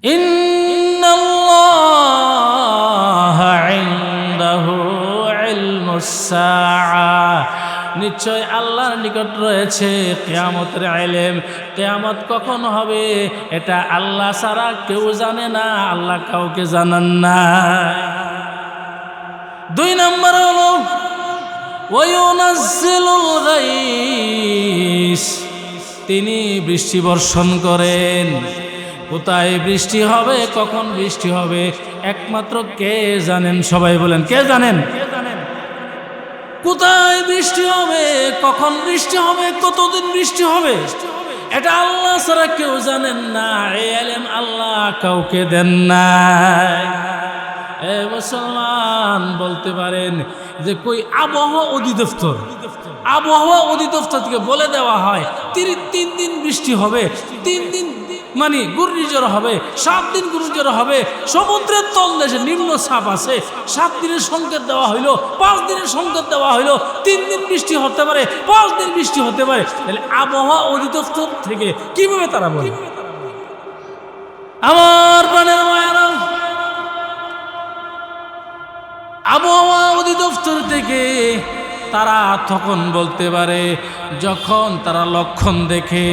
ইন্নাল্লাহা ইনদাহু ইলমুস সাআহ, নিশ্চয় আল্লাহর নিকট রয়েছে কিয়ামতের ইলম। কিয়ামত কখন হবে এটা আল্লাহ ছাড়া কেউ জানে না, আল্লাহ কাউকে জানান না। 2 নম্বর হলো ওয়ায়ুনাজ্জিলুল গাইস, তিনি বৃষ্টি বর্ষণ করেন। কোথায় বৃষ্টি হবে, কখন বৃষ্টি হবে একমাত্র কে জানেন? সবাই বলেন, কে জানেন? কোথায় বৃষ্টি হবে, কখন বৃষ্টি হবে, কতদিন বৃষ্টি হবে এটা আল্লাহ ছাড়া কেউ জানেন না। এই ইলম আল্লাহ কাউকে দেন নাই। এ মুসলমান, বলতে পারেন যে কই আবহাওয়া অধিদপ্তর থেকে বলে দেওয়া হয় 3 দিন বৃষ্টি হবে, 3 দিন মানে ঘূর্ণিঝড় হবে, 7 দিন ঘূর্ণিঝড় হবে, সমুদ্রের তলদেশে নিম্নচাপ আছে, 7 দিনের সংকেত দেওয়া হইলো, 5 দিনের সংকেত দেওয়া হইলো, 3 দিন বৃষ্টি হতে পারে, 5 দিন বৃষ্টি হতে পারে। তাহলে আবহাওয়া অধিদপ্তর থেকে কিভাবে তারা বলে? আমার প্রাণের মায়েরা, আবহাওয়া অধিদপ্তর থেকে তারা তখন বলতে পারে যখন তারা লক্ষণ দেখে,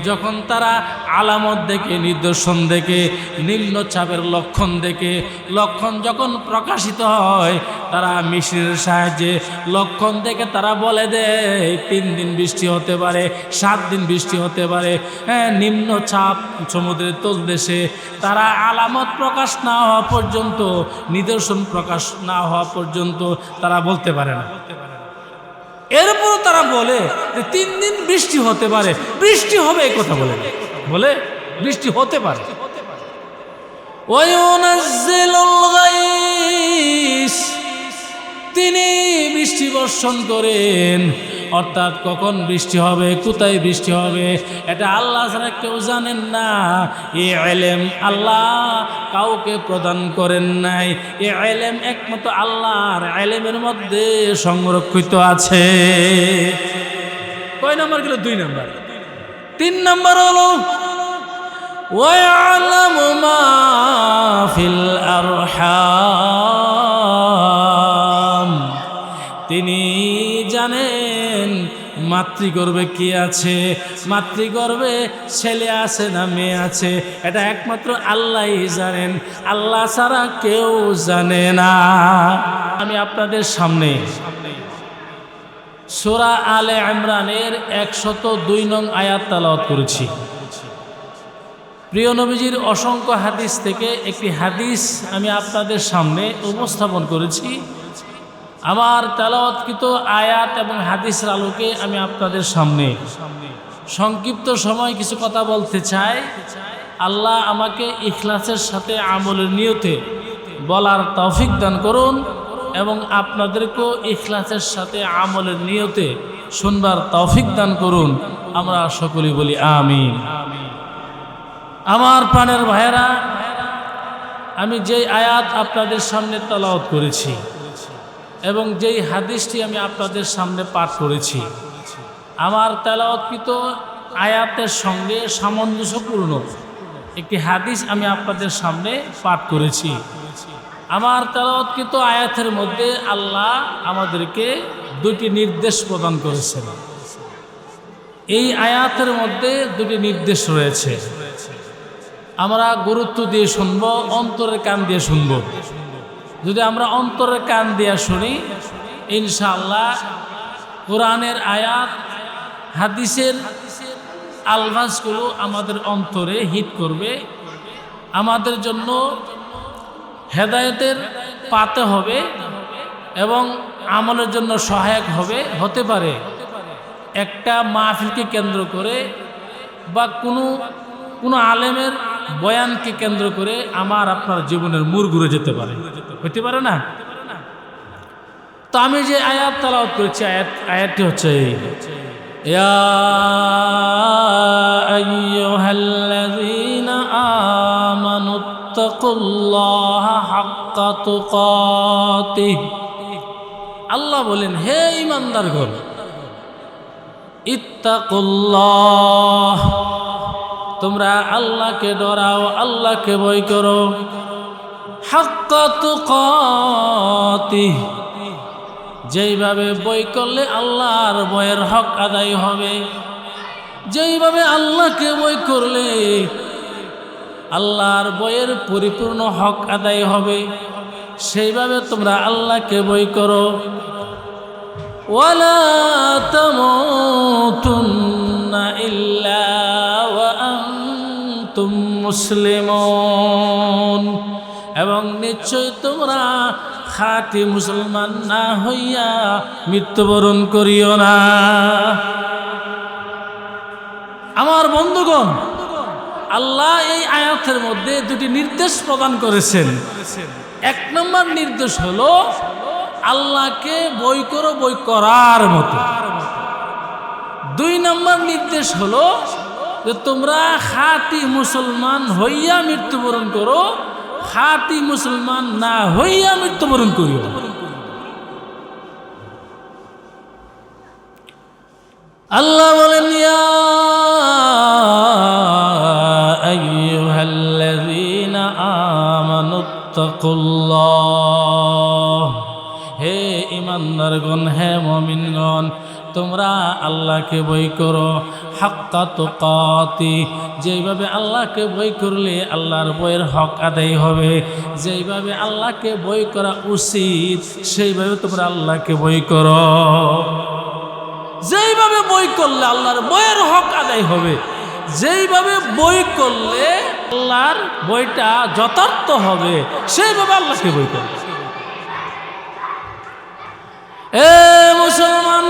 যখন তারা আলামত দেখে, নিদর্শন দেখে, নিম্নচাপের লক্ষণ দেখে, লক্ষণ যখন প্রকাশিত হয়, তারা মেশিনের সাহায্যে লক্ষণ দেখে তারা বলে দেয় 3 দিন বৃষ্টি হতে পারে, 7 দিন বৃষ্টি হতে পারে। হ্যাঁ, নিম্নচাপ সমুদ্রের তলদেশে তারা আলামত প্রকাশ না হওয়া পর্যন্ত, নিদর্শন প্রকাশ না হওয়া পর্যন্ত তারা বলতে পারে না। এরপর তারা বলে যে 3 দিন বৃষ্টি হতে পারে, বৃষ্টি হবে এই কথা বলে বৃষ্টি হতে পারে। ওয়ায়ুনাজ্জিলুল গাইস, তিনি বৃষ্টি বর্ষণ করেন। অর্থাৎ কখন বৃষ্টি হবে, কোথায় বৃষ্টি হবে এটা আল্লাহ ছাড়া কেউ জানেন না। এই ইলম আল্লাহ কাউকে প্রদান করেন নাই। এই ইলম একমাত্র আল্লাহর ইলমের মধ্যে সংরক্ষিত আছে। কয় নাম্বার গেল? 2 নাম্বার। 3 নাম্বার হলো ওয়ায়ালামু মা ফিল আরহাম, তিনি জানেন মাতৃগর্ভে কি আছে, মাতৃগর্ভে ছেলে আছে না মেয়ে আছে এটা একমাত্র আল্লাহই জানেন, আল্লাহ ছাড়া কেউ জানে না। আমি আপনাদের সামনে সূরা আলে ইমরানের 102 নং আয়াত তেলাওয়াত করেছি। প্রিয় নবীজির অসংখ্য হাদিস থেকে একটি হাদিস আমি আপনাদের সামনে উপস্থাপন করেছি। আমার তেলাওয়াতকৃত আয়াত এবং হাদিসের আলোকে আমি আপনাদের সামনে সংক্ষিপ্ত সময় কিছু কথা বলতে চাই। আল্লাহ আমাকে ইখলাসের সাথে আমলের নিয়তে বলার তৌফিক দান করুন এবং আপনাদেরকেও ইখলাসের সাথে আমলের নিয়তে শুনবার তৌফিক দান করুন। আমরা সকলেই বলি আমিন। আমার প্রাণের ভাইয়েরা, আমি যেই আয়াত আপনাদের সামনে তেলাওয়াত করেছি এবং যেই হাদিসটি আমি আপনাদের সামনে পাঠ করেছি, আমার তেলাওয়াতকৃত আয়াতের সঙ্গে সামঞ্জস্যপূর্ণ একটি হাদিস আমি আপনাদের সামনে পাঠ করেছি। আমার তেলাওয়াতকৃত আয়াতের মধ্যে আল্লাহ আমাদেরকে 2টি নির্দেশ প্রদান করেছেন। এই আয়াতের মধ্যে 2টি নির্দেশ রয়েছে। আমরা গুরুত্ব দিয়ে শুনব, অন্তরের কান দিয়ে শুনব। যদি আমরা অন্তরের কান দিয়ে শুনি, ইনশাআল্লাহ কোরআনের আয়াত, হাদিসের আলফাজগুলো আমাদের অন্তরে হিট করবে, আমাদের জন্য হেদায়েতের পাতে হবে এবং আমলের জন্য সহায়ক হতে পারে। একটা মাহফিলকে কেন্দ্র করে বা কোনো আলেমের বয়ানকে কেন্দ্র করে আমার আপনার জীবনের মোড় ঘুরে যেতে পারে, হতে পারে না? তো আমি যে আয়াত তেলাওয়াত করেছি, আয়াতটি হচ্ছে ইয়া আইয়ুহাল্লাযীনা আমানুত্তাকুল্লাহা হাক্কা তুকাতিহ। আল্লাহ বলেন, হে ঈমানদারগণ, ইত্তাকুল্লাহ, তোমরা আল্লাহকে ডরাও, আল্লাহকে ভয় করো। হাক্কা তুকাতিহ, যেইভাবে ভয় করলে আল্লাহর ভয়ের হক আদায় হবে, যেইভাবে আল্লাহকে ভয় করলে আল্লাহর ভয়ের পরিপূর্ণ হক আদায় হবে, সেইভাবে তোমরা আল্লাহকে ভয় করো। ওয়ালা তামুতুন্না ইল্লা ওয়া আনতুম মুসলিমুন, এবং নিশ্চয় তোমরা খাঁটি মুসলমান না হইয়া মৃত্যুবরণ করিও না। আমার বন্ধুগণ, আল্লাহ এই আয়াতের মধ্যে দুটি নির্দেশ প্রদান করেছেন। এক নম্বর নির্দেশ হলো আল্লাহকে ভয় করো, ভয় করার মতো। দুই নম্বর নির্দেশ হলো যে তোমরা খাঁটি মুসলমান হইয়া মৃত্যুবরণ করো, খাঁটি মুসলমান না হইয়া মৃত্যুবরণ করিও। আল্লাহ বলেন, ইয়া আইয়ুহাল্লাযীনা আমানুত্তাকুল্লাহ, হে ঈমানদারগণ, হে মুমিনগণ, তোমরা আল্লাহকে ভয় করো। হাক্কা তুকাতি, যেইভাবে আল্লাহকে ভয় করলে আল্লাহর ভয়ের হক আদায় হবে, যেইভাবে আল্লাহকে ভয় করা উচিত সেইভাবে তোমরা আল্লাহকে ভয় করো। যেইভাবে ভয় করলে আল্লাহর ভয়ের হক আদায় হবে, যেইভাবে ভয় করলে আল্লাহর ভয়টা যথার্থ হবে, সেইভাবে আল্লাহকে ভয় করবে। এ মুসলমান,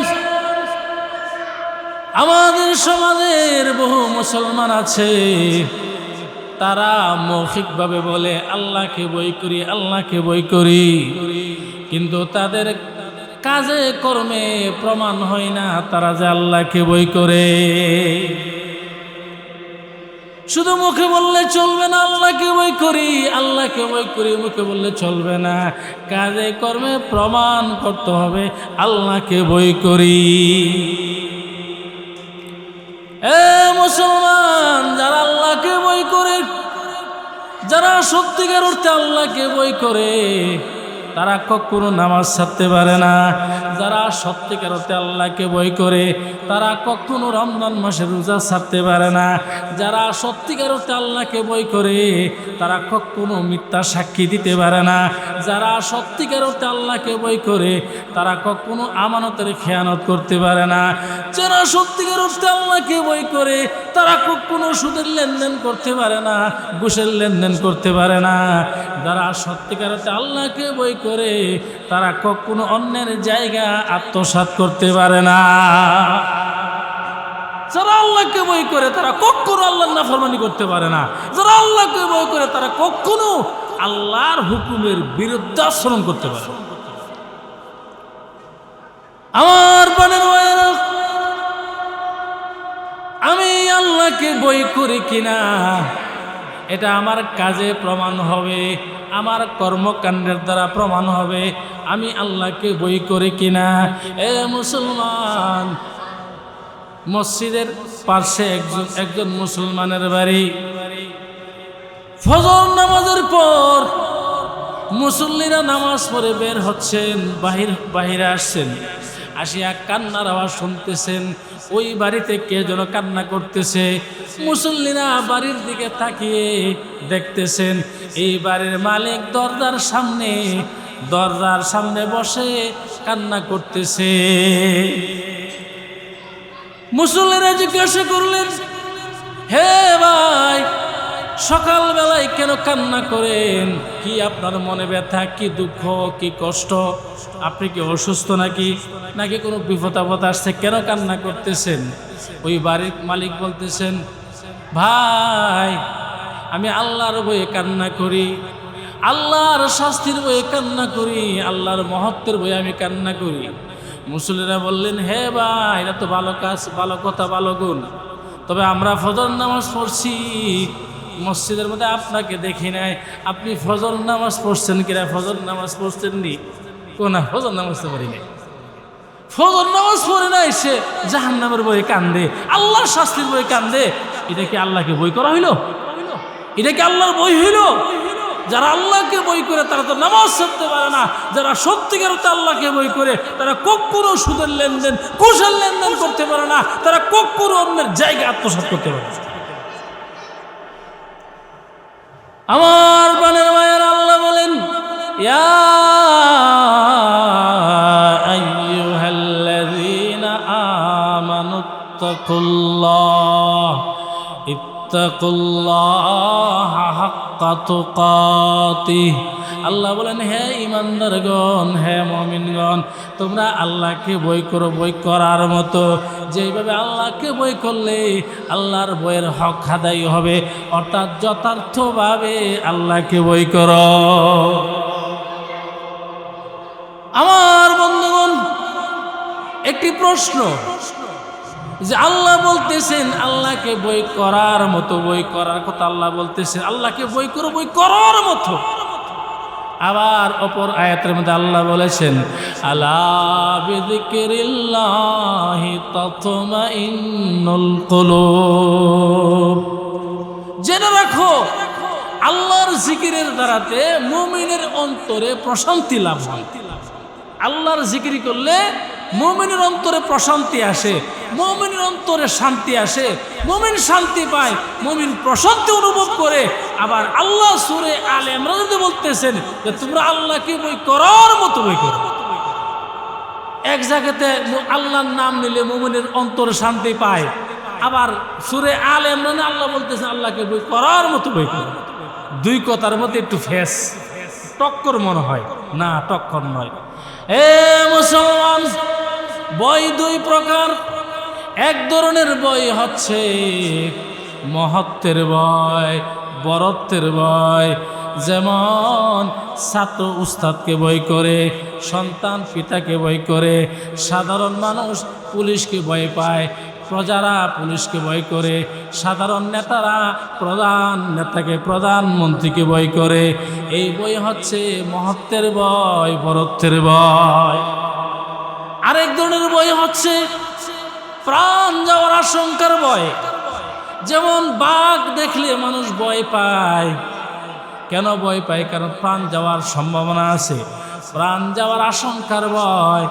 আমাদের সমাজের বহু মুসলমান আছে, তারা মৌখিকভাবে বলে আল্লাহকে ভয় করি, আল্লাহকে ভয় করি, কিন্তু তাদের কাজে কর্মে প্রমাণ হয় না তারা যে আল্লাহকে ভয় করে। শুধু মুখে বললে চলবে না আল্লাহকে ভয় করি, আল্লাহকে ভয় করি, মুখে বললে চলবে না, কাজে কর্মে প্রমাণ করতে হবে আল্লাহকে ভয় করি। এ মুসলমান, যারা আল্লাহকে ভয় করে, যারা সত্যিকার অর্থে আল্লাহকে ভয় করে, তারা কখনো নামাজ ছাড়তে পারে না। যারা সত্যিকার অর্থে আল্লাহকে ভয় করে, তারা কখনো রমজান মাসের রোজা ছাড়তে পারে না। যারা সত্যিকার অর্থে আল্লাহকে ভয় করে, তারা কখনো মিথ্যা সাক্ষী দিতে পারে না। যারা সত্যিকার অর্থে আল্লাহকে ভয় করে, তারা কখনো আমানতের খেয়ানত করতে পারে না। যারা সত্যিকার অর্থে আল্লাহকে ভয় করে, তারা কখনো সুদের লেনদেন করতে পারে না, ঘুষের লেনদেন করতে পারে না। যারা সত্যিকার অর্থে আল্লাহকে ভয় করে, তারা কখনো অন্যের জায়গা আত্মসাৎ করতে পারে না। যারা আল্লাহকে ভয় করে, তারা কখনো আল্লাহর নাফরমানি করতে পারে না। যারা আল্লাহকে ভয় করে, তারা কখনো আল্লাহর হুকুমের বিরুদ্ধে আচরণ করতে পারে না। আমার প্রাণের ভাইয়েরা, আমি আল্লাহকে ভয় করি কিনা এটা আমার কাজে প্রমাণ হবে, আমার কর্মকাণ্ডের দ্বারা প্রমাণ হবে আমি আল্লাহকে ভয় করি কিনা। এ মুসলমান, মসজিদের পাশে একজন মুসলমানের বাড়ি। ফজর নামাজের পর মুসল্লিরা নামাজ পড়ে বের হচ্ছেন, বাহিরে আসছেন, আসিয়া কান্নার আওয়াজ শুনতেছেন। ওই বাড়িতে কে যেন কান্না করতেছে। মুসল্লিরা বাড়ির দিকে তাকিয়ে দেখতেছেন এই বাড়ির মালিক দরজার সামনে বসে কান্না করতেছে। মুসল্লিরা জিজ্ঞাসা করলেন, হে ভাই, সকালবেলায় কেন কান্না করেন? কি আপনার মনে ব্যথা, কি দুঃখ, কি কষ্ট? আপনি কি অসুস্থ নাকি কোনো বিপদ আপদ আসছে? কেন কান্না করতেছেন? ওই বাড়ির মালিক বলতেছেন, ভাই, আমি আল্লাহর ভয়ে কান্না করি, আল্লাহর শাস্তির ভয়ে কান্না করি, আল্লাহর মহত্বের ভয়ে আমি কান্না করি। মুসল্লিরা বললেন, হে ভাই, এটা তো ভালো কাজ, ভালো কথা, ভালো গুণ। তবে আমরা ফজর নামাজ পড়ছি মসজিদের মধ্যে, আপনাকে দেখি নাই। আপনি ফজর নামাজ পড়ছেন কিনা? ফজর নামাজ পড়ছেন নি? কোনা ফজর নামাজ তো পড়ি নাই। ফজর নামাজ পড়ে নাই, সে জাহান্নামের বয়ে কান্দে, আল্লাহর শাস্তির বয়ে কান্দে। এটা কি আল্লাহকে বই করা হইল? এটা কি আল্লাহর বই হইল? যারা আল্লাহকে বই করে তারা তো নামাজ পড়তে পারে না। যারা সত্যিকার অর্থে আল্লাহকে বই করে তারা কখনো সুদের লেনদেন, কুশল লেনদেন করতে পারে না। তারা কখনো অন্যের জায়গা আত্মসাৎ করতে পারে না। আমার প্রাণের মায়ের আল্লাহ বলেন, ইয়া আইয়ুহাল্লাযীনা আমানুত্তাকুল্লাহ ইত্তাকুল্লাহা হাক্কা তুকাতিহ। আল্লাহ বলেন, হে ইমানদারগণ, হে মুমিনগণ, তোমরা আল্লাহকে বই করো বই করার মতো। যেইভাবে আল্লাহকে বই করলে আল্লাহর বইয়ের হক আদায় হবে, অর্থাৎ যথার্থভাবে আল্লাহকে বই করো। আমার বন্ধুগণ, একটি প্রশ্ন, যে আল্লাহ বলতেছেন আল্লাহকে বই করার মতো, বই করার কথা আল্লাহ বলতেছেন, আল্লাহকে বই করো বই করার মতো। আবার অপর আয়াতের মধ্যে আল্লাহ বলেছেন, আলা বিযিকরিল্লাহি তাতমাইন্নুল কুলুব। জেনে রাখো, আল্লাহর জিকিরের দ্বারাতে মুমিনের অন্তরে প্রশান্তি লাভ হয়। আল্লাহর জিকির করলে মুমিনের অন্তরে প্রশান্তি আসে, মুমিনের অন্তরে শান্তি আসে, মুমিন শান্তি পায়, মুমিন প্রশান্তি অনুভব করে। আবার আল্লাহ সূরা আলে ইমরানে বলতেছেন যে তোমরা আল্লাহকে বই করার মতো বই করো। এক জায়গাতে আল্লাহর নাম নিলে মুমিনের অন্তরে শান্তি পায়, আবার সূরা আলে ইমরানে আল্লাহ বলতেছেন আল্লাহকে বই করার মতো বই করো। দুই কথার মধ্যে একটু ফেস টক্কর মনে হয় না, টক্কর নয়। এ মুসলমান, বই দুই প্রকার। এক ধরনের বই হচ্ছে মহত্বের বই, বরত্বের বই। যেমন ছাত্র উস্তাদকে বই করে, সন্তান পিতাকে বই করে, সাধারণ মানুষ পুলিশকে ভয় পায়, প্রজারা পুলিশকে ভয় করে, সাধারণ নেতারা প্রধান নেতাকে, প্রধানমন্ত্রীকে ভয় করে। এই বই হচ্ছে মহত্বের বই, বরত্বের বই। আরেক ধরনের বই হচ্ছে প্রাণ যাওয়ার আশঙ্কার ভয়। যেমন বাঘ দেখলে মানুষ ভয় পায়। কেন ভয় পায়? কারণ প্রাণ যাওয়ার সম্ভাবনা আছে, প্রাণ যাওয়ার আশঙ্কার ভয়।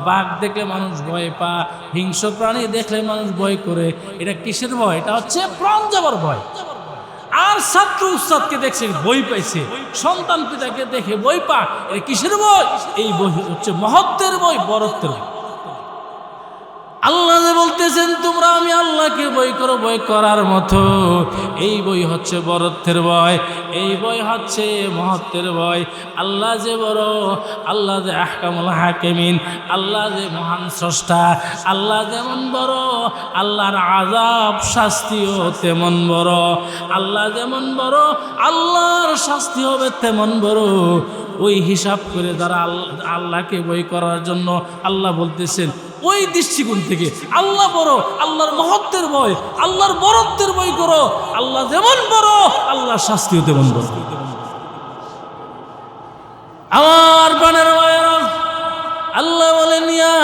বাঘ দেখলে মানুষ ভয় পায়, হিংস্র প্রাণী দেখলে মানুষ ভয় করে। এটা কিসের ভয়? এটা হচ্ছে প্রাণ যাওয়ার ভয়। আর ছাত্র উস্তাদকে দেখছে বই পাইছে, সন্তান পিতাকে দেখে বই পা, এটা কিসের বই? এই বই হচ্ছে মহত্বের বই, বরত্বের বই। আল্লাহ যে বলতেছেন তোমরা আমি আল্লাহকে বই করো বই করার মতো, এই বই হচ্ছে বরত্বের বই, এই বই হচ্ছে মহত্বের বই। আল্লাহ যে বড়, আল্লাহ যে আহকামুল হাকিমিন, আল্লাহ যে মহান স্রষ্টা, আল্লাহ যেমন বড়, আল্লাহর আযাব শাস্তিও তেমন বড়। আল্লাহ যেমন বড়, আল্লাহর শাস্তি হবে তেমন বড়। ওই হিসাব করে যারা আল্লাহকে বই করার জন্য আল্লাহ বলতেছেন, ওই দৃষ্টিকোণ থেকে আল্লাহ বড়, আল্লাহর মহত্বের বই, আল্লাহর বরত্বের বই করো। আল্লাহ যেমন বড়, আল্লাহর শাস্তিও তেমন বড়। আমার প্রাণের মায়েরা, আল্লাহ বলেন, ইয়া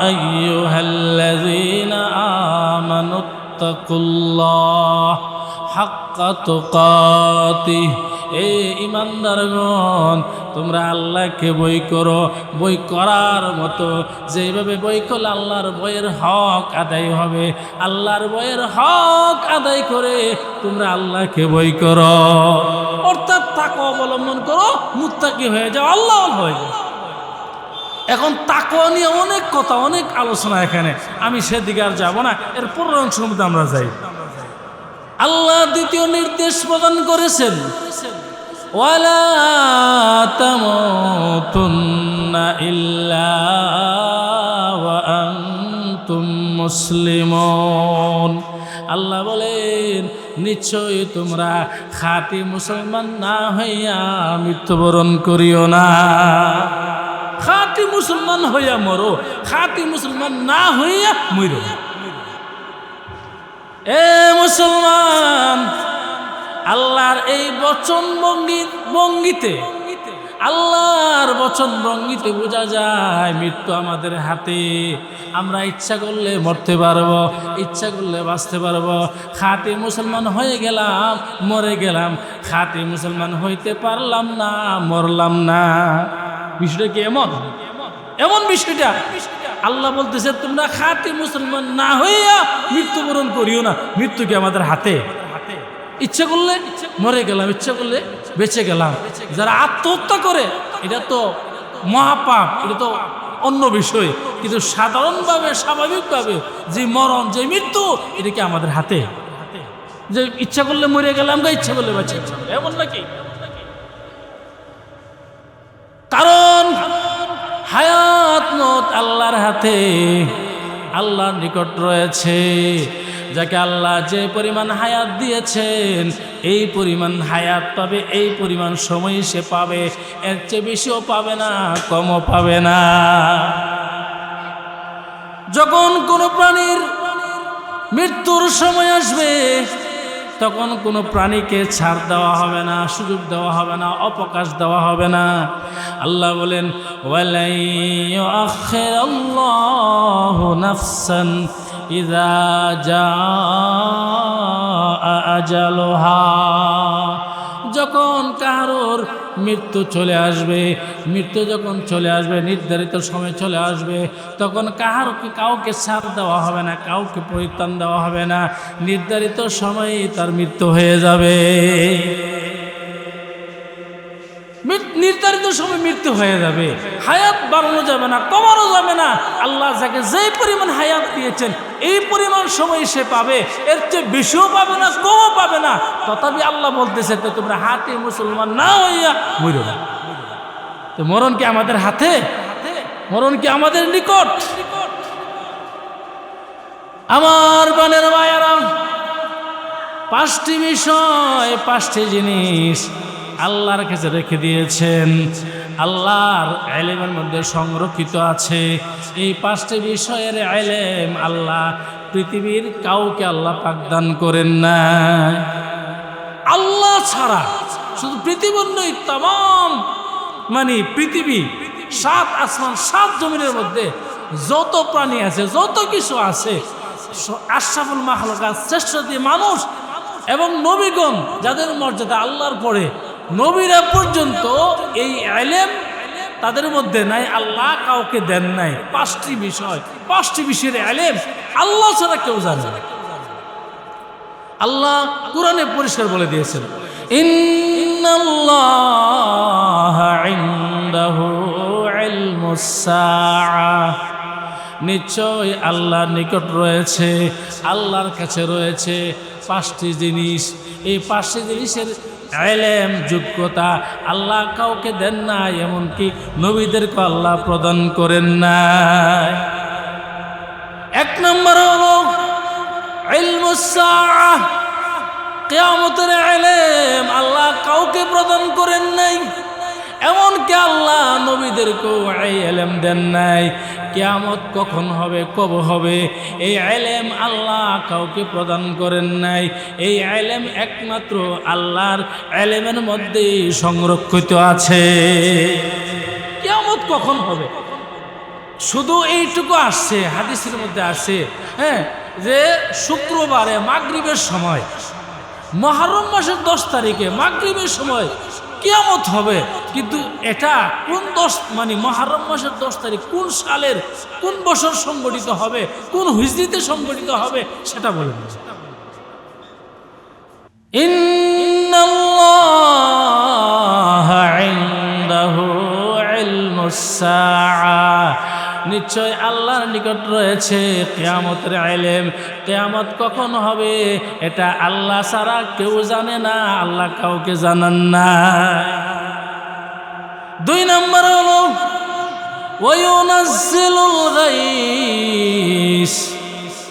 আইয়ুহাল্লাযীনা আমানুত্তাকুল্লাহ হাক্কা তুকাতিহ। এ ইমানদারগণ, তোমরা আল্লাহকে বই করো বই করার মতো। যেইভাবে বই করলে আল্লাহর বইয়ের হক আদায় হবে, আল্লাহর বইয়ের হক আদায় করে তোমরা আল্লাহকে বই করো, অর্থাৎ তাকওয়া অবলম্বন করো, মুত্তাকি হয়ে যাও, আল্লাহ হয়ে যাও। এখন তাকওয়া নিয়ে অনেক কথা, অনেক আলোচনা এখানে, আমি সেদিকে আর যাব না। এর পরের অংশের মধ্যে আমরা যাই। আল্লাহ দ্বিতীয় নির্দেশ প্রদান করেছেন, ওয়ালা তামুতুন্না ইল্লা ওয়া আনতুম মুসলিমুন। আল্লাহ বলেন, নিশ্চয়ই তোমরা খাঁটি মুসলমান না হইয়া মৃত্যুবরণ করিও না। খাঁটি মুসলমান হইয়া মরো, খাঁটি মুসলমান না হইয়া মরো। এ মুসলমান, আল্লাহর এই বচন ভঙ্গিতে আল্লাহর বচন ভঙ্গিতে বোঝা যায় মৃত্যু আমাদের হাতে। আমরা ইচ্ছা করলে মরতে পারবো, ইচ্ছা করলে বাঁচতে পারবো। খাঁটি মুসলমান হয়ে গেলাম, মরে গেলাম। খাঁটি মুসলমান হইতে পারলাম না, মরলাম না। বিষয়টা কি এমন? এমন বিষয়টা আল্লাহ বলতেছে তোমরা খাঁটি মুসলমান না হইয়া মৃত্যুবরণ করিও না। মৃত্যু কি আমাদের হাতে? ইচ্ছা করলে মরে গেলাম, ইচ্ছা করলে বেঁচে গেলাম। যারা আত্মহত্যা করে এটা তো মহাপাপ, এটা তো অন্য বিষয়। কিন্তু সাধারণভাবে স্বাভাবিকভাবে যে মরণ, যে মৃত্যু, এটা কি আমাদের হাতে? যে ইচ্ছা করলে মরে গেলাম, ইচ্ছা করলে বেঁচে গেলাম, এমন নাকি? কারণ হায়াত মত আল্লাহর হাতে, আল্লাহর নিকট রয়েছে। যাকে আল্লাহ যে পরিমাণ হায়াত দিয়েছেন এই পরিমাণ হায়াত পাবে, এই পরিমাণ সময় সে পাবে। এর চেয়ে বেশিও পাবে না, কমও পাবে না। যখন কোনো প্রাণীর মৃত্যুর সময় আসবে তখন কোনো প্রাণীকে ছাড় দেওয়া হবে না, সুযোগ দেওয়া হবে না, অবকাশ দেওয়া হবে না। আল্লাহ বলেন ওয়ালাই ইউআখিরুল্লাহু নাফসান ইযা জাআ আজালুহা। যখন কারোর মৃত্যু চলে আসবে, মৃত্যু যখন চলে আসবে, নির্ধারিত সময় চলে আসবে, তখন কাউকে ছাড় দেওয়া হবে না, কাউকে পরিত্রাণ দেওয়া হবে না। নির্ধারিত সময়ে তার মৃত্যু হয়ে যাবে। নির্ধারিত সময় মৃত্যু হয়ে যাবে। হায়াত বাড়ানো যাবে না, কমানো যাবে না। আল্লাহ যাকে যেই পরিমাণ হায়াত দিয়েছেন এই পরিমাণ সময় সে পাবে, এর চেয়ে বেশিও পাবে না, কমও পাবে না। তথাপি আল্লাহ বলতেছে তো তোমরা হাতে মুসলমান না হইয়া মরো না। তো মরণ কি আমাদের হাতে? মরণ কি আমাদের নিকট? আমার বানের মায়েরা, 5টি বিষয়, 5টি জিনিস আল্লাহর কাছে রেখে দিয়েছেন, আল্লাহর ইলমের মধ্যে সংরক্ষিত আছে। এই 5টি বিষয়ের ইলম আল্লাহ পৃথিবীর কাউকে আল্লাহ পাক দান করেন না। আল্লাহ ছাড়া শুধু পৃথিবীর নয়, तमाम পৃথিবী, 7 আসমান 7 জমিনের মধ্যে যত প্রাণী আছে, যত কিছু আছে, আশরাফুল মাখলুকাত, শ্রেষ্ঠ মানুষ এবং নবীগণ যাদের মর্যাদা আল্লাহর পরে, নবীরা পর্যন্ত এই ইলম তাদের মধ্যে নাই, আল্লাহ কাউকে দেন নাই। 5টি বিষয়, 5টি বিষয়ের ইলম আল্লাহ ছাড়া কেউ জানে না। আল্লাহ কোরআনে পরিষ্কার বলে দিয়েছেন ইন্নাল্লাহা ইনদাহু ইলমুস সাআহ। নিশ্চয় আল্লাহর নিকট রয়েছে, আল্লাহর কাছে রয়েছে 5টি জিনিস। এই 5টি জিনিসের ইলম, যোগ্যতা আল্লাহ কাউকে দেন না, এমনকি নবীদেরকে আল্লাহ প্রদান করেন না। 1 নম্বর হলো ইলমুস সাআহ, কিয়ামতের ইলম আল্লাহ কাউকে প্রদান করেন নাই, এমনকি আল্লাহ নবীদেরকেও এই ইলম দেন নাই। কিয়ামত কখন হবে, কবে হবে, এই ইলম আল্লাহ কাউকে প্রদান করেন নাই। এই ইলম একমাত্র আল্লাহর ইলমের মধ্যে সংরক্ষিত আছে। কিয়ামত কখন হবে শুধু এইটুকু আসছে, হাদিসের মধ্যে আসছে, যে শুক্রবারে মাগরিবের সময়, মুহররম মাসের 10 তারিখে মাগরিবের সময় কিয়ামত হবে। কিন্তু এটা কোন 10 মুহররম মাসের 10 তারিখ, কোন সালের, কোন বছর সংগঠিত হবে, কোন হিজরিতে সংগঠিত হবে সেটা বলেন। ইন্নাল্লাহা ইনদাহু ইলমুস সাআহ। নিশ্চয় আল্লাহর নিকট রয়েছে কিয়ামতের ইলম। কিয়ামত কখন হবে এটা আল্লাহ ছাড়া কেউ জানে না, আল্লাহ কাউকে জানান না। 2 নম্বর হলো ওয়ায়ুনাজ্জিলুল গায়স,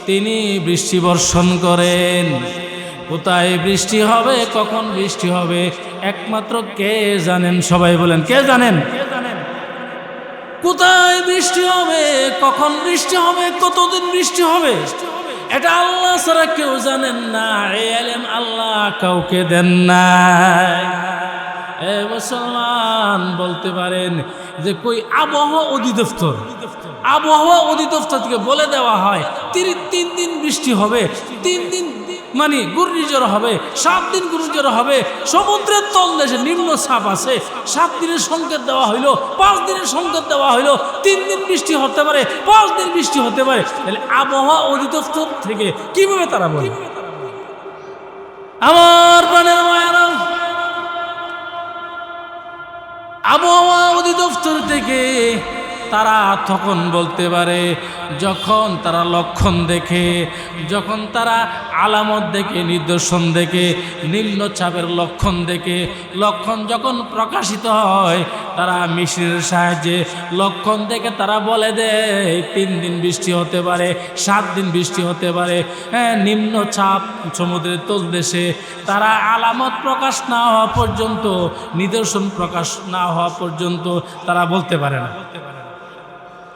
তিনি বৃষ্টি বর্ষণ করেন। কোথায় বৃষ্টি হবে, কখন বৃষ্টি হবে একমাত্র কে জানেন? সবাই বলেন, কে জানেন? কোথায় বৃষ্টি হবে, কখন বৃষ্টি হবে, কতদিন বৃষ্টি হবে, এটা আল্লাহ ছাড়া কেউ জানেন না। এই ইলম আল্লাহ কাউকে দেন না। এ মুসলমান বলতে পারেন যে কই আবহাওয়া অধিদপ্তর, আবহাওয়া অধিদপ্তর থেকে বলে দেওয়া হয় 3 দিন বৃষ্টি হবে, 3 দিন মানে ঘূর্ণিঝড় হবে, 7 দিন ঘূর্ণিঝড় হবে, সমুদ্রের তলদেশে নিম্ন চাপ আছে, 7 দিনের সংকেত দেওয়া হইলো, 5 দিনের সংকেত দেওয়া হইলো, 3 দিন বৃষ্টি হতে পারে, 5 দিন বৃষ্টি হতে পারে। তাহলে আবহাওয়া অধিদপ্তর থেকে কিভাবে তারা বলে? আমার প্রাণের মায়েরা, আবহাওয়া অধিদপ্তর থেকে তারা তখন বলতে পারে যখন তারা লক্ষণ দেখে, যখন তারা আলামত দেখে, নিদর্শন দেখে, নিম্নচাপের লক্ষণ দেখে, লক্ষণ যখন প্রকাশিত হয়, তারা মেশিনের সাহায্যে লক্ষণ দেখে তারা বলে দেয় 3 দিন বৃষ্টি হতে পারে, 7 দিন বৃষ্টি হতে পারে। হ্যাঁ, নিম্নচাপ সমুদ্রের তলদেশে তারা আলামত প্রকাশ না হওয়া পর্যন্ত, নিদর্শন প্রকাশ না হওয়া পর্যন্ত তারা বলতে পারে না।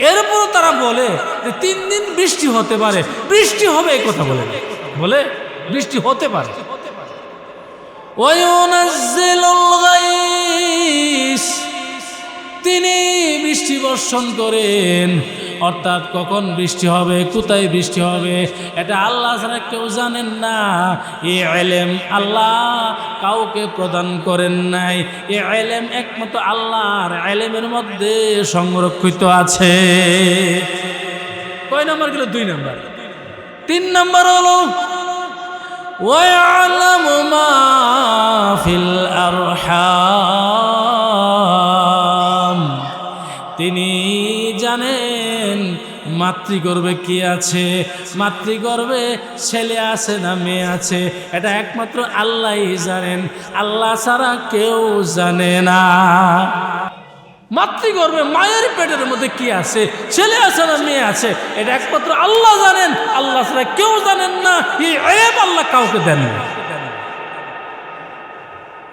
এরপরও তারা বলে যে 3 দিন বৃষ্টি হতে পারে, বৃষ্টি হবে, এই কথা বলে বলে বৃষ্টি হতে পারে। ওয়ায়ুনাজ্জিলুল গায়স, তিনি বৃষ্টি বর্ষণ করেন। অর্থাৎ কখন বৃষ্টি হবে, কোথায় বৃষ্টি হবে, এটা আল্লাহ ছাড়া কেউ জানেন না। এই ইলম আল্লাহ কাউকে প্রদান করেন নাই। এই ইলম একমাত্র আল্লাহর ইলমের মধ্যে সংরক্ষিত আছে। কয় নাম্বার গেল? 2 নাম্বার। 3 নাম্বার হলো ওয়া'য়ালামু মা ফিল আরহাম, তিনি জানেন মাতৃগর্ভে কি আছে, মাতৃগর্ভে ছেলে আছে না মেয়ে আছে, এটা একমাত্র আল্লাহই জানেন, আল্লাহ ছাড়া কেউ জানে না। মাতৃগর্ভে মায়ের পেটের মধ্যে কি আছে, ছেলে আছে না মেয়ে আছে, এটা একমাত্র আল্লাহ জানেন, আল্লাহ ছাড়া কেউ জানেন না। এই ইলম আল্লাহ কাউকে দেন না।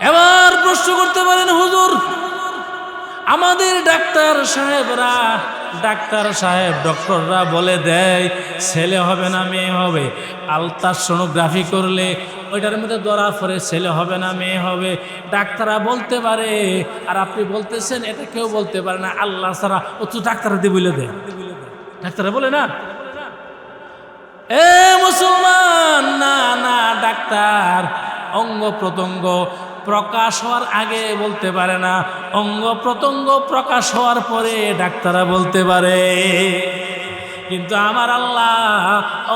এবার প্রশ্ন করতে পারেন, হুজুর আমাদের ডাক্তার সাহেবরা, ডাক্তার সাহেব ডক্টররা বলে দেয় ছেলে হবে না মেয়ে হবে, আলট্রাসোনোগ্রাফি করলে ওইটার মধ্যে ধরা পড়ে ছেলে হবে না মেয়ে হবে, ডাক্তাররা বলতে পারে। আর আপনি বলতেছেন এটা কেউ বলতে পারে না আল্লাহ ছাড়া, ও তো ডাক্তাররা দিয়ে বলে দেয়, ডাক্তাররা বলে না। এ মুসলমান, না না, ডাক্তার অঙ্গ প্রত্যঙ্গ প্রকাশ হওয়ার আগে বলতে পারে না, অঙ্গ প্রত্যঙ্গ প্রকাশ হওয়ার পরে ডাক্তাররা বলতে পারে। কিন্তু আমার আল্লাহ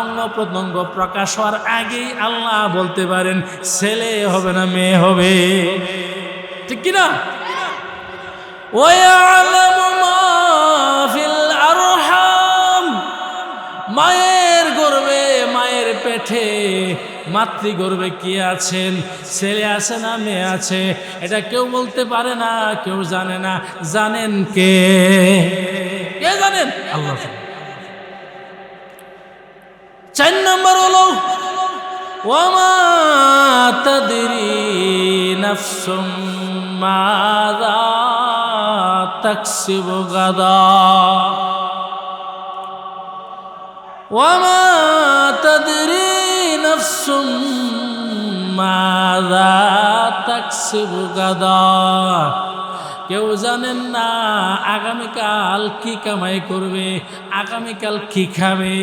অঙ্গ প্রত্যঙ্গ প্রকাশ হওয়ার আগেই আল্লাহ বলতে পারেন ছেলে হবে না মেয়ে হবে, ঠিক কিনা? ওয়া'য়ালামু মা ফিল আরহাম, মায়ের গর্ভে, মায়ের পেটে, মাতৃগর্ভে কি আছেন, ছেলে আছে না মেয়ে আছে, এটা কেউ বলতে পারে না, কেউ জানে না। জানেন কে? কে জানেন? আল্লাহ। 4 নম্বর হলো ওয়ামা তাদরি নাফসুম মাযা তাকসিবু গাদা, ওয়ামা তাদরি নাফসুম মাযা তাকসিবু গাদা, কেউ জানেন না আগামীকাল কি কামাই করবে, আগামীকাল কি খাবে,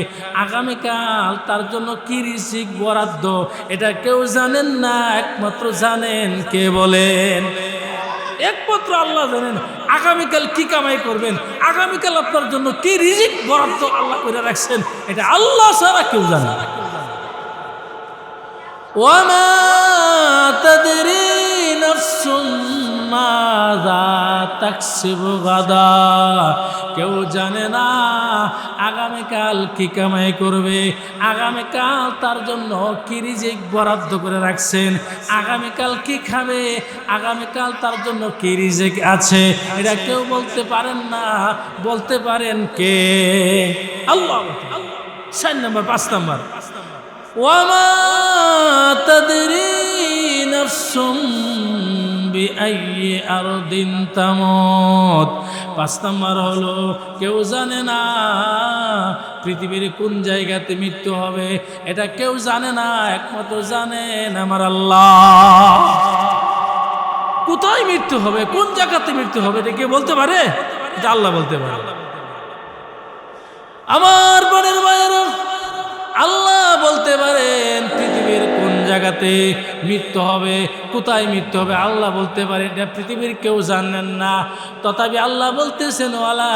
আগামীকাল তার জন্য কি রিজিক বরাদ্দ, এটা কেউ জানেন না, একমাত্র জানেন কে বলেন? একমাত্র আল্লাহ জানেন আগামীকাল কি কামাই করবেন, আগামীকাল আপনার জন্য কি রিজিক বরাদ্দ আল্লাহ করে রাখছেন, এটা আল্লাহ ছাড়া কেউ জানে না। ওয়ামা তাদরি নাফসুম মাযা তাকসিবু গাদা, কেউ জানে না আগামীকাল কি কামাই করবে, আগামীকাল তার জন্য কি রিজিক বরাদ্দ করে রাখছেন, আগামীকাল কি খাবে, আগামীকাল তার জন্য কি রিজিক আছে, এটা কেউ বলতে পারেন না। বলতে পারেন কে? আল্লাহ। 4 নম্বর। 5 নম্বর ওয়ামা তাদরি নাফসুম বিআইয়ি আরদিন তামুত, 5 নম্বর হলো কেউ জানে না পৃথিবীর কোন জায়গাতে মৃত্যু হবে, এটা কেউ জানে না, একমাত্র জানেন আমার আল্লাহ। কোথায় মৃত্যু মৃত্যু হবে, কোন জায়গাতে মৃত্যু হবে এটা কে বলতে পারে? এটা আল্লাহ বলতে পারে। আমার বোনের ভাইয়েরা, আল্লাহ বলতে পারেন পৃথিবীর কোন জায়গাতে মৃত্যু হবে, কোথায় মৃত্যু হবে আল্লাহ বলতে পারে, এটা পৃথিবীর কেউ জানেন না। তথাপি আল্লাহ বলতেছেন ওয়ালা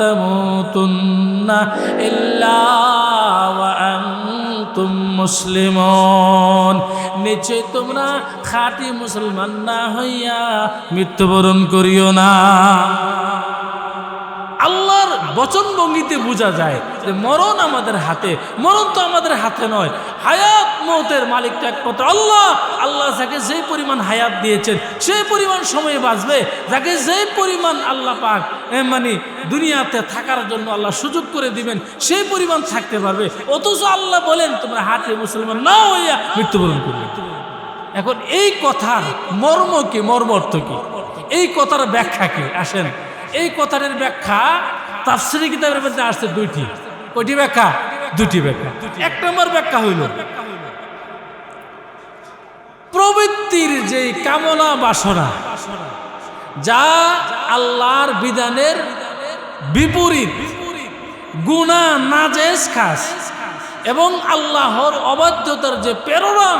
তামুতুন্না ইল্লা ওয়া আনতুম মুসলিমুন, নিশ্চয় তোমরা খাঁটি মুসলমান না হইয়া মৃত্যুবরণ করিও না। আল্লাহর বচনভঙ্গিতে বোঝা যায় যে মরণ আমাদের হাতে। মরণ তো আমাদের হাতে নয়, হায়াত মৌতের মালিক তো একমাত্র আল্লাহ। আল্লাহ যাকে যেই পরিমাণ হায়াত দিয়েছেন সেই পরিমাণ সময়ে বাঁচবে, যাকে যেই পরিমাণ আল্লাহ পাক মানে দুনিয়াতে থাকার জন্য আল্লাহ সুযোগ করে দিবেন সেই পরিমাণ থাকতে পারবে। অথচ আল্লাহ বলেন তোমরা হাতে মুসলমান না হইয়া মৃত্যুবরণ করবে। এখন এই কথার মর্ম কি, মর্মার্থ কি, এই কথার ব্যাখ্যা কি? আসেন, এই কথাটার ব্যাখ্যা তাফসীরি কিতাবের মধ্যে আসছে দুইটি। কয়টি ব্যাখ্যা? দুটি ব্যাখ্যা। এক নম্বর ব্যাখ্যা হইল প্রবৃত্তির যে কামনা বাসনা যা আল্লাহর বিধানের বিপরীত, গুনাহ নাজেস খাস এবং আল্লাহর অবাধ্যতার যে প্রেরণা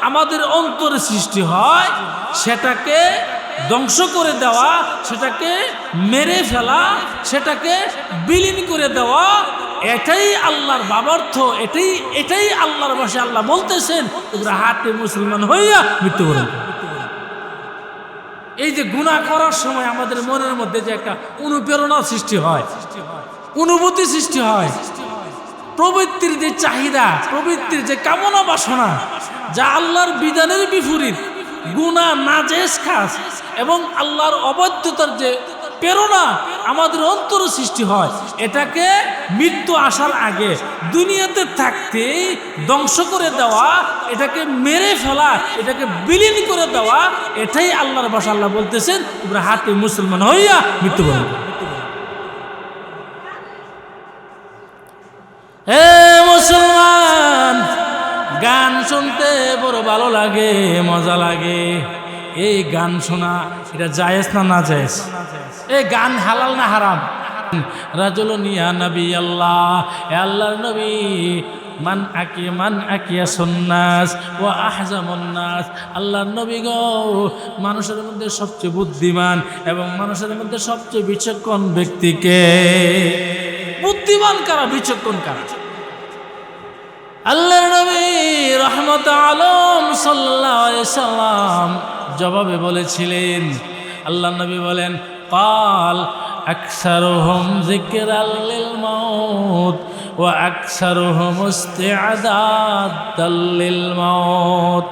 আমাদের অন্তরে সৃষ্টি হয় সেটাকে ধ্বংস করে দেওয়া, সেটাকে মেরে ফেলা, সেটাকে বিলীন করে দেওয়া, এটাই আল্লাহর বাবার্থ, এটাই আল্লাহর ভাষায় আল্লাহ বলতেছেন তোমরা হাতে মুসলমান হইয়া মৃত্যুবরণ করো। এই যে গুনাহ করার সময় আমাদের মনের মধ্যে যে একটা অনুপ্রেরণা সৃষ্টি হয়, অনুভূতি সৃষ্টি হয়, প্রবৃত্তির যে চাহিদা, প্রবৃত্তির যে কামনা বাসনা যা আল্লাহর বিধানের বিপরীত, গুনাহ নাজেস খাস এবং আল্লাহর অবাধ্যতার যে প্রেরণা আমাদের অন্তরে সৃষ্টি হয়, এটাকে মৃত্যু আসার আগে দুনিয়াতে থাকতে ধ্বংস করে দেওয়া, এটাকে মেরে ফেলা, এটাকে বিলীন করে দেওয়া, এটাই আল্লাহর ভাষা। আল্লাহ বলতেছেন তোমরা হাতে মুসলমান হইয়া মৃত্যুবরণ করো। হে মুসলমান, গান শুনতে বড় ভালো লাগে, মজা লাগে। এই গান শোনা এটা জায়েজ না না জায়েজ? এই গান হালাল না হারাম? রাজুলুন ইয়া নবী আল্লাহ, হে আল্লাহর নবী, মান আকিয়া সুন্নাস ওয়া আহজামুন নাস, আল্লাহর নবী গো, মানুষের মধ্যে সবচেয়ে বুদ্ধিমান এবং মানুষের মধ্যে সবচেয়ে বিচক্ষণ ব্যক্তিকে। বুদ্ধিমান কারা, বিচক্ষণ কারা? আল্লাহর নবী রহমত আলম সাল্লাল্লাহু আলাইহি সাল্লাম জবাবে বলেছিলেন, আল্লাহর নবী বলেন কাল আকসারুহুম যিকরাল লিল মাউত ওয়া আকসারুহুম ইস্তিআদাদাল লিল মাউত।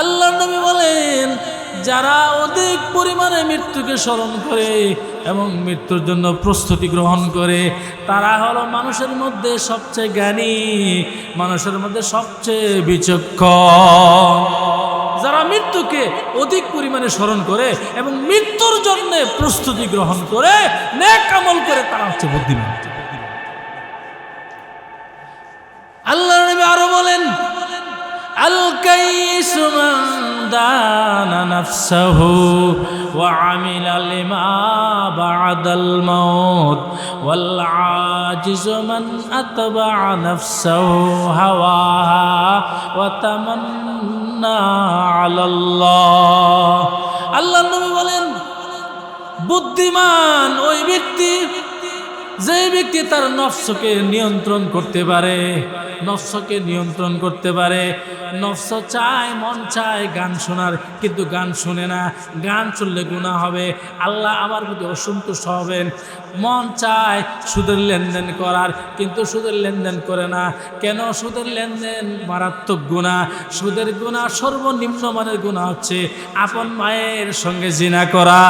আল্লাহর নবী বলেন যারা অধিক পরিমাণে মৃত্যুকে স্মরণ করে এবং মৃত্যুর জন্য প্রস্তুতি গ্রহণ করে তারা হলো মানুষের মধ্যে সবচেয়ে জ্ঞানী, মানুষের মধ্যে সবচেয়ে বিচক্ষণ। যারা মৃত্যুকে অধিক পরিমাণে স্মরণ করে এবং মৃত্যুর জন্য প্রস্তুতি গ্রহণ করে নেক আমল করে তারা হচ্ছে বুদ্ধিমান। আল্লাহর নবী আরো বলেন আল কাইসু মান দানা নাফসাহু ওয়া আমিলা লিমা বা'দাল মাউত ওয়াল আজিজু মান আতবা'a নাফসাহু হাওয়াহা ওয়া তামান্না আলাল্লাহ। আল্লাহর নবী বলেন বুদ্ধিমান ওই ব্যক্তি যে ব্যক্তি তার নফসকে নিয়ন্ত্রণ করতে পারে, নফসকে নিয়ন্ত্রণ করতে পারে। নফস চায়, মন চায় গান শোনার, কিন্তু গান শুনে না। গান শুনলে গুনাহ হবে, আল্লাহ আমার প্রতি অসন্তুষ্ট হবেন। মন চায় সুদের লেনদেন করার, কিন্তু সুদের লেনদেন করে না। কেন? সুদের লেনদেন মারাত্মক গুনাহ। সুদের গুনাহ সর্বনিম্ন মানের গুনাহ হচ্ছে আপন মায়ের সঙ্গে জিনা করা।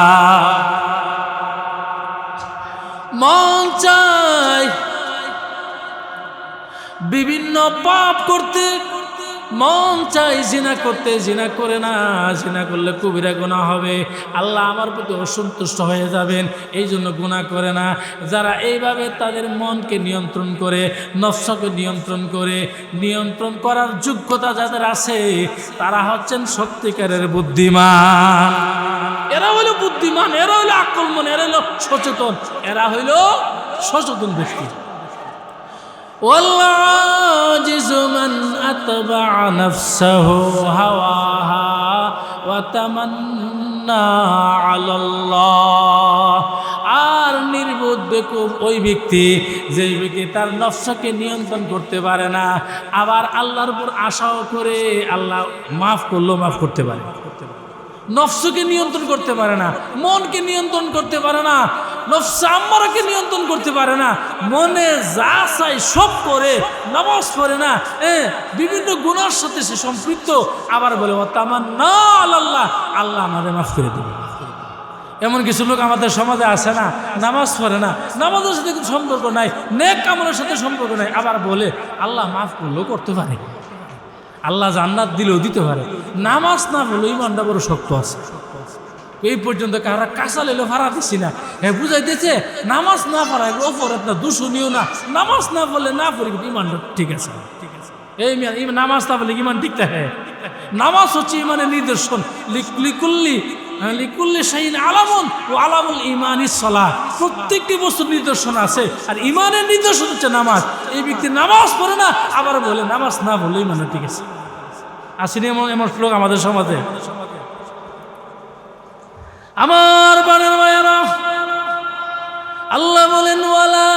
মন চায় বিভিন্ন পাপ করতে, মন চাই জিনা করতে, জিনা করে না। জিনা করলে কবিরা গুনাহ হবে, আল্লাহ আমার প্রতি অসন্তুষ্ট হয়ে যাবেন, এই জন্য গুনাহ করে না। যারা এইভাবে তাদের মনকে নিয়ন্ত্রণ করে, নফসকে নিয়ন্ত্রণ করে, নিয়ন্ত্রণ করার যোগ্যতা যাদের আছে তারা হচ্ছেন সত্যিকারের বুদ্ধিমান। এরা হলো বুদ্ধিমান, এরা হইলো আকলমন, এরা হইলো সচেতন, এরা হইল সচেতন ব্যক্তি। والعاجز من أتبع نفسه هواها وتمنى على الله। আর নির্বোধ বেকুব ওই ব্যক্তি যেই ব্যক্তি তার নফসকে নিয়ন্ত্রণ করতে পারে না, আবার আল্লাহর উপর আশাও করে আল্লাহ মাফ করলেও মাফ করতে পারে। নফসকে নিয়ন্ত্রণ করতে পারে না, মনকে নিয়ন্ত্রণ করতে পারে না, নফস আম্মারাকে নিয়ন্ত্রণ করতে পারে না, মনে যা চাই সব করে, নামাজ পড়ে না, বিভিন্ন গুনার সাথে সে সম্পৃক্ত, আবার বলে ও তামান্না আল্লাহ, আল্লাহ আমাদের মাফ করে দেবে। এমন কিছু লোক আমাদের সমাজে আছে না, নামাজ পড়ে না, নামাজের সাথে কোনো সম্পর্ক নাই, নেক আমলের সাথে সম্পর্ক নাই, আবার বলে আল্লাহ মাফ করলেও করতে পারে, আল্লাহ জান্নাত দিলেও দিতে পারে। নামাজ না বলে ইমানটা বড় শক্ত আছে। এই পর্যন্ত কারা কাঁচা লেলো ভাড়া দিচ্ছি না, হ্যাঁ বুঝাইতেছে নামাজ না পড়া অপরাধ না, দূষণীয় না, নামাজ না বললে না পড়ি কিন্তু ইমানটা ঠিক আছে। এই নামাজ না বলে ইমান ঠিক থাকে। নামাজ হচ্ছে ইমানের নিদর্শন। লিকুল্লি শাইইন আলামুন ওয়া আলামুল ঈমানিস সালাহ। প্রত্যেকটি বস্তুর নিদর্শন আছে, আর ইমানের নিদর্শন হচ্ছে নামাজ। এই ব্যক্তি নামাজ পড়ে না, আবার বলে নামাজ না বললে ইমান ঠিক আছে। আসেনি এমন লোক আমাদের সমাজে? আমার বানের মায়েরা, আল্লাহ বলেন ওয়ালা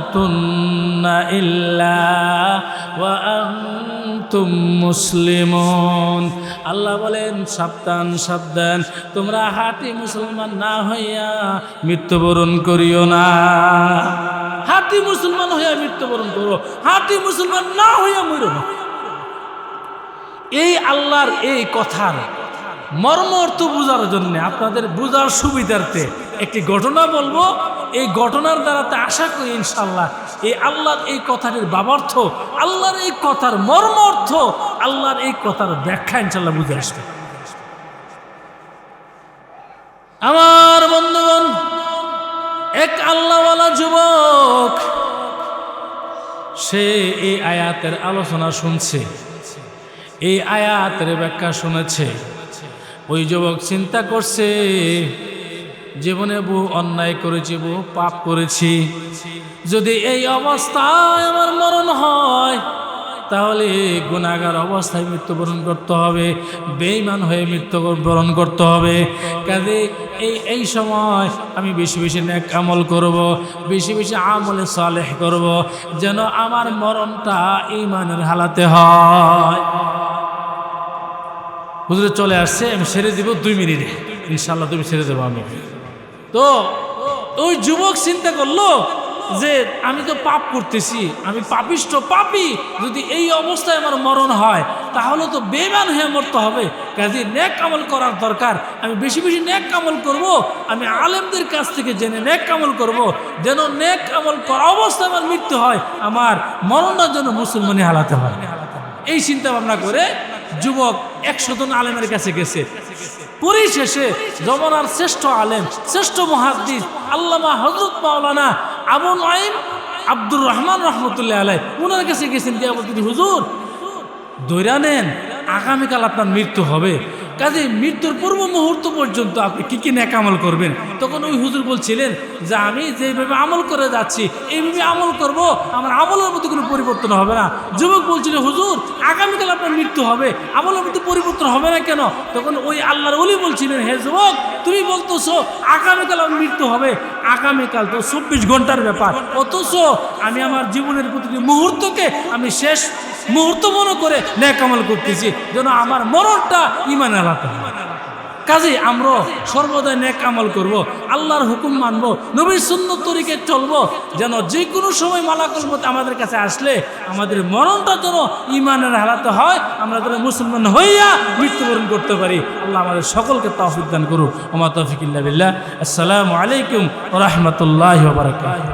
তামুতুন্না ইল্লা ওয়া আনতুম মুসলিমুন। আল্লাহ বলেন সাবধান সাবধান, তোমরা হাঁটি মুসলমান না হইয়া মৃত্যুবরণ করিও না। হাঁটি মুসলমান হইয়া মৃত্যুবরণ করো, হাঁটি মুসলমান না হইয়া মরো না। এই আল্লাহর এই কথার মর্ম অর্থ বোঝার জন্য, আপনাদের বোঝার সুবিধার্থে একটি ঘটনা বলবো। এই ঘটনার দ্বারাতে আশা করি ইনশাআল্লাহ এই আল্লাহর এই কথাটির ভাবার্থ, আল্লাহর এই কথার মর্ম অর্থ, আল্লাহর এই কথার ব্যাখ্যা ইনশাআল্লাহ বুঝে আসবে। আমার বন্ধুগণ, এক আল্লাহওয়ালা যুবক, সে এই আয়াতের আলোচনা শুনছে, এই আয়াতের ব্যাখ্যা শুনেছে। ওই যুবক চিন্তা করছে, জীবনে বহু অন্যায় করেছি, বহু পাপ করেছি, যদি এই অবস্থায় আমার মরণ হয় তাহলে গুনাহগার অবস্থায় মৃত্যুবরণ করতে হবে, বেঈমান হয়ে মৃত্যুবরণ করতে হবে। কাজে এই সময় আমি বেশি বেশি নেক আমল করব, বেশি বেশি আমলে সালেহ করব, যেন আমার মরণটা ঈমানের হালাতে হয়। হুজুরে চলে আসছে, আমি সেরে দিব 2 মিনিটে, ইনশাআল্লাহ তুমি ছেড়ে দেবো আমি। তো ওই যুবক চিন্তা করলো যে আমি তো পাপ করতেছি, আমি পাপিষ্ঠ পাপী, যদি এই অবস্থায় আমার মরণ হয় তাহলে তো বেঈমান হয়ে মরতে হবে। কাজে নেক আমল করার দরকার, আমি বেশি বেশি নেক আমল করব, আমি আলেমদের কাছ থেকে জেনে নেক আমল করব, যেন নেক আমল করা অবস্থায় আমার মৃত্যু হয়, আমার মরণটা যেন মুসলমানি হালাতে হয়। এই চিন্তা ভাবনা করে যুবক 100 জন আলেমের কাছে গেছে। পরিশেষে জমানার শ্রেষ্ঠ আলেম, শ্রেষ্ঠ মুহাদ্দিস আল্লামা হযরত মাওলানা আবু নুআইম আব্দুর রহমান রহমতুল্লাহ আলাইহি, ওনার কাছে গেছেন। দিয়া বলতেন, হুজুর ধৈর্য নেন, আগামীকাল আপনার মৃত্যু হবে, কাজে মৃত্যুর পূর্ব মুহূর্ত পর্যন্ত আপনি কি কি নেক আমল করবেন। তখন ওই হুজুর বলছিলেন যে আমি যেভাবে আমল করে যাচ্ছি এইভাবে আমল করব, আমার আমলের মধ্যে কোনো পরিবর্তন হবে না। যুবক বলছিল, হুজুর আগামীকাল আপনার মৃত্যু হবে, আমলের মধ্যে পরিবর্তন হবে না কেন? তখন ওই আল্লাহর ওলি বলছিলেন, হে যুবক তুমি বলতেছো আগামীকাল আমার মৃত্যু হবে, আগামীকাল তো 24 ঘন্টার ব্যাপার, অথচ আমি আমার জীবনের প্রতিটি মুহূর্তকে আমি শেষ মুহূর্ত মনে করে নেক আমল করতেছি, যেন আমার মরণটা ঈমান আলাতে হয়। কাজে আমরা সর্বদা নেক আমল করব, আল্লাহর হুকুম মানব, নবীর সুন্নত তরিকায় চলব, যেন যে কোনো সময় মালাকুল মউত আমাদের কাছে আসলে আমাদের মরণটা যেন ঈমানের হালাতে হয়, আমরা যেন মুসলমান হইয়া মৃত্যুবরণ করতে পারি। আল্লাহ আমাদের সকলকে তৌফিক দান করুক। ওয়া মা তৌফিক ইল্লা বিল্লাহ। আসসালামু আলাইকুম ওয়া রাহমাতুল্লাহি ওয়া বারাকাতুহু।